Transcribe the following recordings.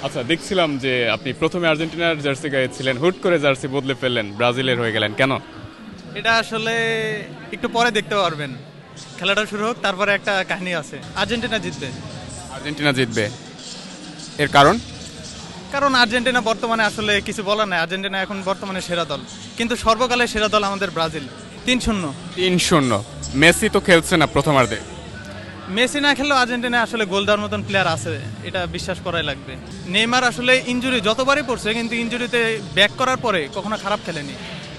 আচ্ছা, দেখছিলাম যে আপনি প্রথমে আর্জেন্টিনার জার্সি গায়েছিলেন, হুট করে জার্সি বদলে ফেললেন, ব্রাজিলের হয়ে গেলেন কেন? এটা আসলে একটু পরে দেখতে পারবেন। খেলাটা শুরু হোক, তারপরে একটা কাহিনী আছে। আর্জেন্টিনা জিতবে। আর্জেন্টিনা জিতবে, এর কারণ? কারণ আর্জেন্টিনা বর্তমানে আসলে কিছু বলার নাই। আর্জেন্টিনা এখন বর্তমানে সেরা দল, কিন্তু সর্বকালের সেরা দল আমাদের ব্রাজিল। 3-0। 3-0। মেসি তো খেলছে না প্রথমার্ধে। মেসি না খেললেও আর্জেন্টিনা আসলে গোল দেওয়ার মতন প্লেয়ার আছে, এটা বিশ্বাস করাই লাগবে। নেইমার আসলে ইনজুরি যতবারই পড়ছে, কিন্তু ইনজুরিতে ব্যাক করার পরে কখনো খারাপ খেলেনি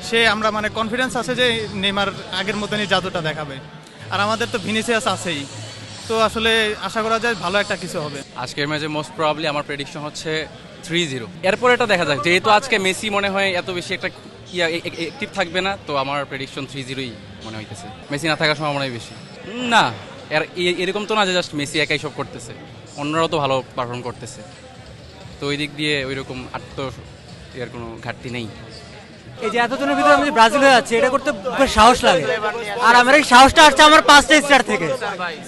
সে। আমরা মানে কনফিডেন্স আছে যে নেইমার আগের মতনই জাদুটা দেখাবে। আর আমাদের তো ভিনিসিয়াস আছেই, তো আসলে আশা করা যায় ভালো একটা কিছু হবে। আজকের ম্যাচে মোস্ট প্রবাবলি আমার প্রেডিকশন হচ্ছে 3-0। এরপর এটা দেখা যাক, যেহেতু আজকে মেসি মনে হয় এত বেশি একটা অ্যাক্টিভ থাকবে না, তো আমার প্রেডিকশন 3-0ই মনে হইতেছে। মেসি না থাকার সম্ভাবনাই বেশি। না, এরকম তো না যে জাস্ট মেসি একাই সব করতেছে, অন্যরাও তো ভালো পারফর্ম করতেছে। তো ওই দিক দিয়ে ওই রকম এর কোনো ঘাটতি নেই। এই যে এতজনের ভিতরে আমি ব্রাজিল হয়ে যাচ্ছি, এটা করতে খুব সাহস লাগে। আর আমার এই সাহসটা আসছে আমার 5টা স্টার থেকে।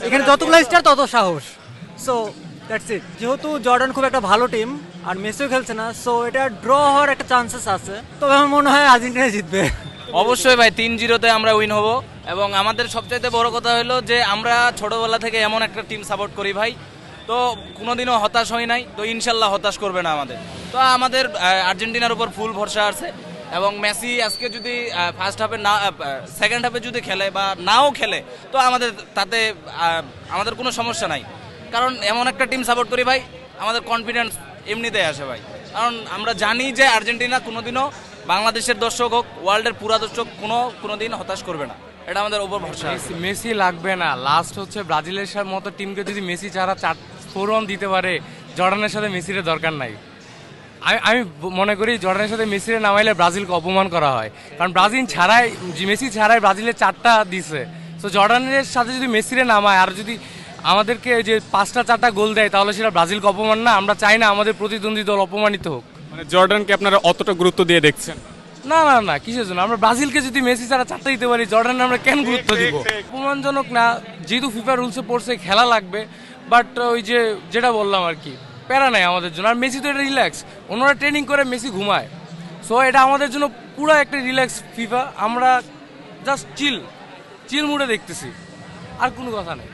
এখানে যতগুলো স্টার তত সাহস। So that's it. যেহেতু জর্ডান খুব একটা ভালো টিম আর মেসিও খেলছে না, সো এটা ড্র হওয়ার একটা চান্সেস আছে। তবে আমার মনে হয় আর্জেন্টিনা জিতবে। অবশ্যই ভাই, 3-0-তে আমরা উইন হব। এবং আমাদের সবচাইতে বড় কথা হলো যে আমরা ছোটবেলা থেকে এমন একটা টিম সাপোর্ট করি ভাই, তো কোনোদিনও হতাশ হই নাই, তো ইনশাল্লাহ হতাশ করবে না আমাদের। তো আমাদের আর্জেন্টিনার উপর ফুল ভরসা আছে। এবং মেসি আজকে যদি ফার্স্ট হাফে না, সেকেন্ড হাফে যদি খেলে বা নাও খেলে, তো আমাদের তাতে আমাদের কোনো সমস্যা নাই। কারণ এমন একটা টিম সাপোর্ট করি ভাই, আমাদের কনফিডেন্স এমনিতেই আসে ভাই। কারণ আমরা জানি যে আর্জেন্টিনা কোনোদিনও বাংলাদেশের দর্শক হোক, ওয়ার্ল্ডের পুরা দর্শক কোনোদিন হতাশ করবে না, এটা আমাদের উপর ভরসা আছে। মেসি লাগবে না। লাস্ট হচ্ছে ব্রাজিলের মতো টিমকে যদি মেসি ছাড়া 4 রান দিতে পারে, জর্ডানের সাথে মেসির দরকার নাই। আমি মনে করি জর্ডানের সাথে মেসিরে নামাইলে ব্রাজিলকে অপমান করা হয়, কারণ মেসি ছাড়াই ব্রাজিলের 4টা দিছে। তো জর্ডানের সাথে যদি মেসিরে নামায় আর যদি আমাদেরকে যে 5টা 4টা গোল দেয়, তাহলে সেটা ব্রাজিলকে অপমান না? আমরা চাই না আমাদের প্রতিদ্বন্দ্বী দল অপমানিত হোক। মানে জর্ডানকে আপনারা অতটা গুরুত্ব দিয়ে দেখছেন? না না না, কিসের জন্য? আমরা ব্রাজিলকে যদি মেসি ছাড়া 4টা দিতে পারি, জর্ডানে আমরা কেন গুরুত্ব দিব? অপমানজনক না, যেহেতু ফিফা রুলসে পড়ছে খেলা লাগবে। বাট ওই যে যেটা বললাম আর কি, প্যারা নাই আমাদের জন্য। আর মেসি তো এটা রিল্যাক্স, ওনারা ট্রেনিং করে, মেসি ঘুমায়। সো এটা আমাদের জন্য পুরো একটা রিল্যাক্স ফিফা। আমরা জাস্ট চিল মুডে দেখতেছি, আর কোনো কথা নেই।